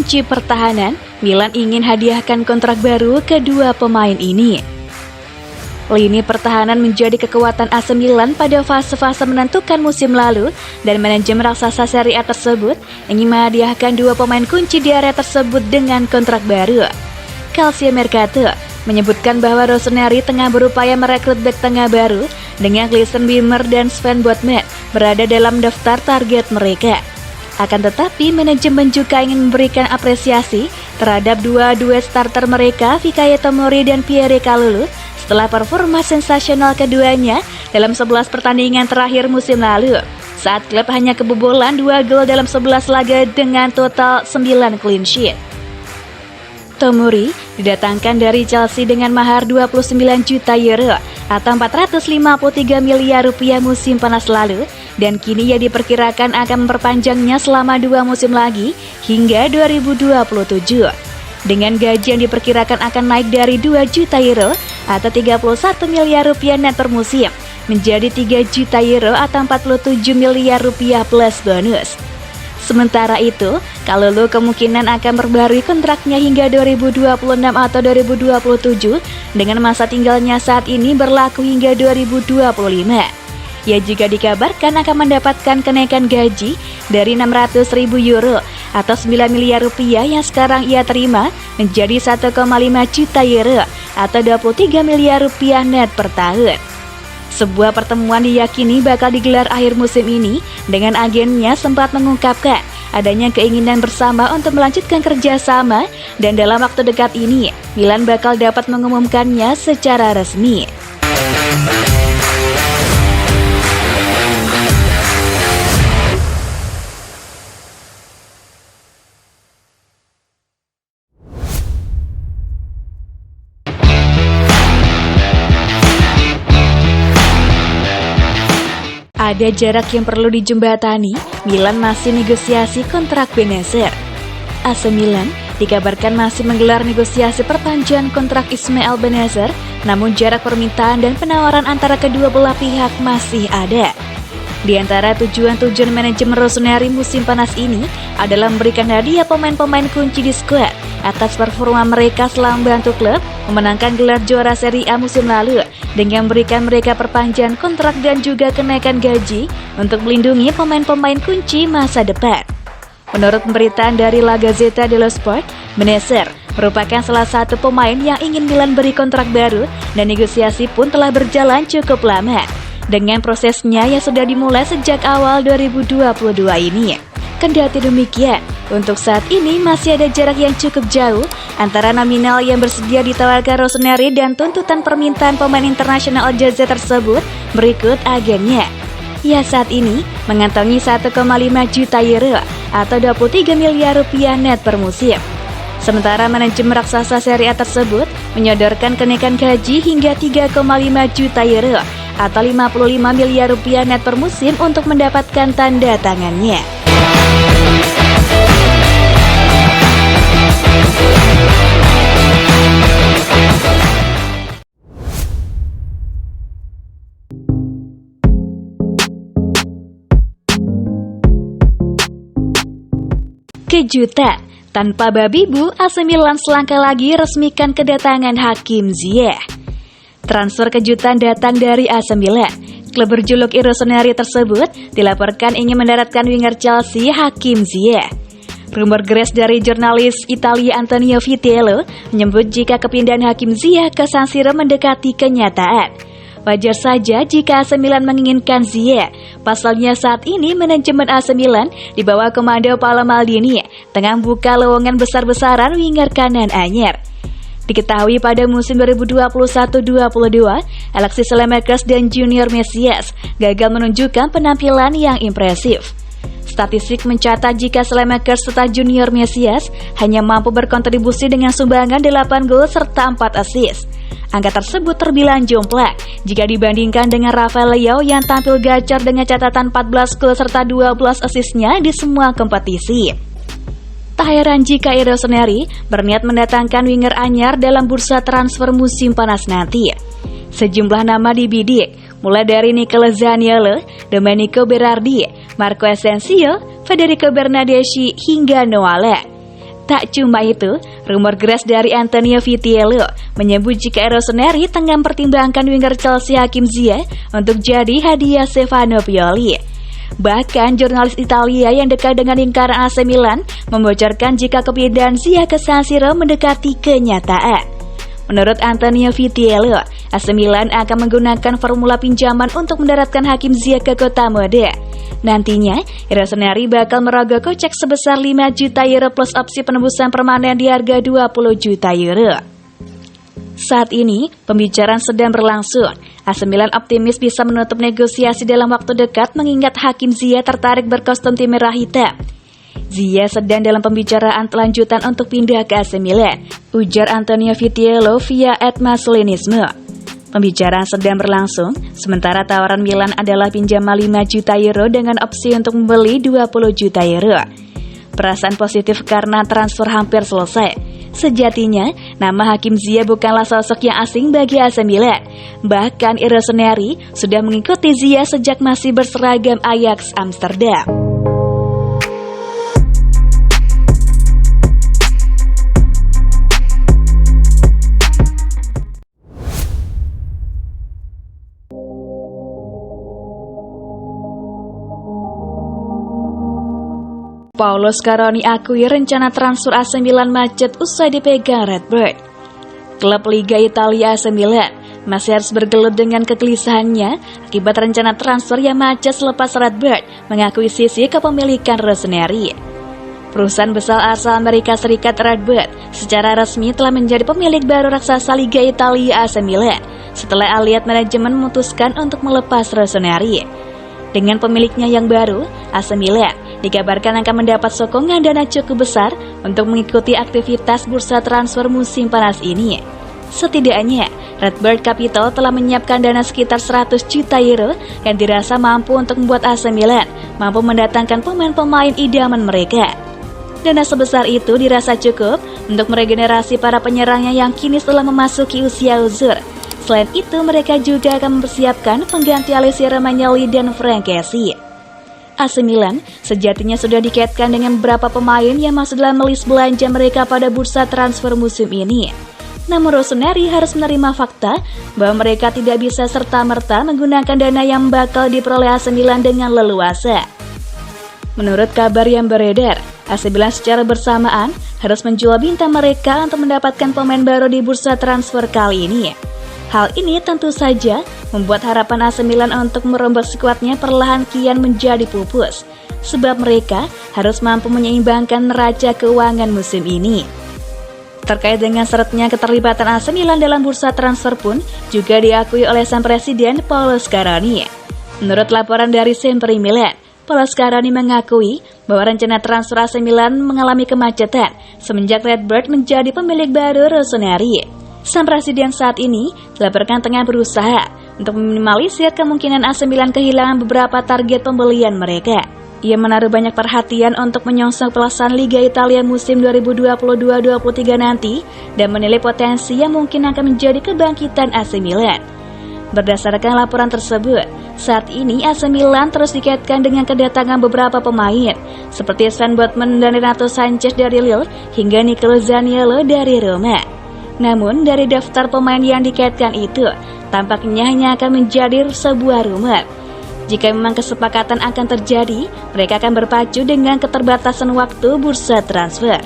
kunci pertahanan, Milan ingin hadiahkan kontrak baru kedua pemain ini. Lini pertahanan menjadi kekuatan AC Milan pada fase-fase menentukan musim lalu, dan manajemen raksasa Serie A tersebut ingin menghadiahkan dua pemain kunci di area tersebut dengan kontrak baru. Calciomercato menyebutkan bahwa Rossoneri tengah berupaya merekrut bek tengah baru dengan Gleison Wimmer dan Sven Botman berada dalam daftar target mereka. Akan tetapi, manajemen juga ingin memberikan apresiasi terhadap dua duet starter mereka, Fikayo Tomori dan Pierre Kalulu, setelah performa sensasional keduanya dalam 11 pertandingan terakhir musim lalu, saat klub hanya kebobolan 2 gol dalam 11 laga dengan total 9 clean sheet. Tomori didatangkan dari Chelsea dengan mahar 29 juta euro atau 453 miliar rupiah musim panas lalu, dan kini ia diperkirakan akan memperpanjangnya selama 2 musim lagi hingga 2027. Dengan gaji yang diperkirakan akan naik dari 2 juta euro atau 31 miliar rupiah net per musim menjadi 3 juta euro atau 47 miliar rupiah plus bonus. Sementara itu, Kalulu kemungkinan akan memperbarui kontraknya hingga 2026 atau 2027 dengan masa tinggalnya saat ini berlaku hingga 2025. Ia juga dikabarkan akan mendapatkan kenaikan gaji dari 600.000 euro atau 9 miliar rupiah yang sekarang ia terima menjadi 1,5 juta euro atau 23 miliar rupiah net per tahun. Sebuah pertemuan diyakini bakal digelar akhir musim ini, dengan agennya sempat mengungkapkan adanya keinginan bersama untuk melanjutkan kerjasama, dan dalam waktu dekat ini Milan bakal dapat mengumumkannya secara resmi. Ada jarak yang perlu dijembatani, Milan masih negosiasi kontrak Bennacer. AC Milan dikabarkan masih menggelar negosiasi perpanjangan kontrak Ismail Bennacer, namun jarak permintaan dan penawaran antara kedua belah pihak masih ada. Di antara tujuan manajemen Rossoneri musim panas ini adalah memberikan hadiah pemain-pemain kunci di skuad atas performa mereka selama membantu klub memenangkan gelar juara Serie A musim lalu, dengan memberikan mereka perpanjangan kontrak dan juga kenaikan gaji untuk melindungi pemain-pemain kunci masa depan. Menurut pemberitaan dari La Gazzetta dello Sport, Bennacer merupakan salah satu pemain yang ingin Milan beri kontrak baru, dan negosiasi pun telah berjalan cukup lama, dengan prosesnya yang sudah dimulai sejak awal 2022 ini. Kendati demikian, untuk saat ini masih ada jarak yang cukup jauh antara nominal yang bersedia ditawarkan Rossoneri dan tuntutan permintaan pemain internasional Ajax tersebut. Berikut agennya. Ia saat ini mengantongi 1,5 juta euro atau 23 miliar rupiah net per musim. Sementara manajemen raksasa Serie A tersebut menyodorkan kenaikan gaji hingga 3,5 juta euro atau 55 miliar rupiah net per musim untuk mendapatkan tanda tangannya. Kejutan, tanpa babi bu, AC Milan selangkah lagi resmikan kedatangan Hakim Ziyech. Transfer kejutan datang dari AC Milan. Klub berjuluk Rossoneri tersebut dilaporkan ingin mendaratkan winger Chelsea Hakim Ziyech. Rumor geras dari jurnalis Italia Antonio Vitello menyebut jika kepindahan Hakim Ziyech ke San Siro mendekati kenyataan. Wajar saja jika AC Milan menginginkan Ziyech. Pasalnya saat ini manajemen AC Milan di bawah komando Paolo Maldini tengah buka lowongan besar-besaran winger kanan anyar. Diketahui pada musim 2021-22, Alexis Saelemaekers dan Junior Mesias gagal menunjukkan penampilan yang impresif. Statistik mencatat jika Saelemaekers serta Junior Mesias hanya mampu berkontribusi dengan sumbangan 8 gol serta 4 assist. Angka tersebut terbilang jomplang jika dibandingkan dengan Rafael Leao yang tampil gacor dengan catatan 14 gol serta 12 assist-nya di semua kompetisi. Tak heran jika Rossoneri berniat mendatangkan winger anyar dalam bursa transfer musim panas nanti. Sejumlah nama dibidik, mulai dari Nicolo Zaniolo, Domenico Berardi, Marco Asensio, Federico Bernardeschi hingga Noah Le. Tak cuma itu, rumor keras dari Antonio Vitiello menyebut jika Rossoneri tengah mempertimbangkan winger Chelsea Hakim Ziyech untuk jadi hadiah Stefano Pioli. Bahkan jurnalis Italia yang dekat dengan lingkaran AC Milan membocorkan jika kepindahan Ziyech ke San Siro mendekati kenyataan. Menurut Antonio Vitiello, AC Milan akan menggunakan formula pinjaman untuk mendaratkan Hakim Ziyech ke kota mode. Nantinya, Rossoneri bakal merogoh kocek sebesar 5 juta euro plus opsi penembusan permanen di harga 20 juta euro. Saat ini, pembicaraan sedang berlangsung. AC Milan optimis bisa menutup negosiasi dalam waktu dekat mengingat Hakim Ziyech tertarik berkostum tim merah hitam. Ziyech sedang dalam pembicaraan lanjutan untuk pindah ke AC Milan, ujar Antonio Vitiello via @maslinisme. Pembicaraan sedang berlangsung, sementara tawaran Milan adalah pinjaman 5 juta euro dengan opsi untuk membeli 20 juta euro. Perasaan positif karena transfer hampir selesai. Sejatinya, nama Hakim Ziyech bukanlah sosok yang asing bagi AC Milan. Bahkan Rossoneri sudah mengikuti Ziyech sejak masih berseragam Ajax Amsterdam. Paulo Scaroni akui rencana transfer AC Milan macet usai dipegang Redbird. Klub Liga Italia AC Milan masih harus bergelut dengan kegelisahannya akibat rencana transfer yang macet selepas Redbird mengakuisisi kepemilikan Rossoneri. Perusahaan besar asal Amerika Serikat Redbird secara resmi telah menjadi pemilik baru raksasa Liga Italia AC Milan setelah Allied Manajemen memutuskan untuk melepas Rossoneri. Dengan pemiliknya yang baru, AC Milan dikabarkan akan mendapat sokongan dana cukup besar untuk mengikuti aktivitas bursa transfer musim panas ini. Setidaknya, Redbird Capital telah menyiapkan dana sekitar 100 juta euro yang dirasa mampu untuk membuat AC Milan mampu mendatangkan pemain-pemain idaman mereka. Dana sebesar itu dirasa cukup untuk meregenerasi para penyerangnya yang kini telah memasuki usia uzur. Selain itu, mereka juga akan mempersiapkan pengganti Alessio Romagnoli dan Frank Kessie. AC Milan sejatinya sudah dikaitkan dengan beberapa pemain yang masuk dalam list belanja mereka pada bursa transfer musim ini. Namun Rossoneri harus menerima fakta bahwa mereka tidak bisa serta-merta menggunakan dana yang bakal diperoleh AC Milan dengan leluasa. Menurut kabar yang beredar, AC Milan secara bersamaan harus menjual bintang mereka untuk mendapatkan pemain baru di bursa transfer kali ini. Hal ini tentu saja membuat harapan AC Milan untuk merombak skuadnya perlahan kian menjadi pupus, sebab mereka harus mampu menyeimbangkan neraca keuangan musim ini. Terkait dengan seretnya keterlibatan AC Milan dalam bursa transfer pun juga diakui oleh sang presiden Paulo Scaroni. Menurut laporan dari Sempre Milan, Paulo Scaroni mengakui bahwa rencana transfer AC Milan mengalami kemacetan semenjak Redbird menjadi pemilik baru Rossoneri. Sang presiden saat ini dilaporkan tengah berusaha untuk meminimalisir kemungkinan AC Milan kehilangan beberapa target pembelian mereka. Ia menaruh banyak perhatian untuk menyongsong pelaksanaan Liga Italia musim 2022-23 nanti dan menilai potensi yang mungkin akan menjadi kebangkitan AC Milan. Berdasarkan laporan tersebut, saat ini AC Milan terus dikaitkan dengan kedatangan beberapa pemain seperti Sven Botman dan Renato Sanchez dari Lille hingga Nicolo Zaniolo dari Roma. Namun, dari daftar pemain yang dikaitkan itu, tampaknya hanya akan menjadi sebuah rumor. Jika memang kesepakatan akan terjadi, mereka akan berpacu dengan keterbatasan waktu bursa transfer.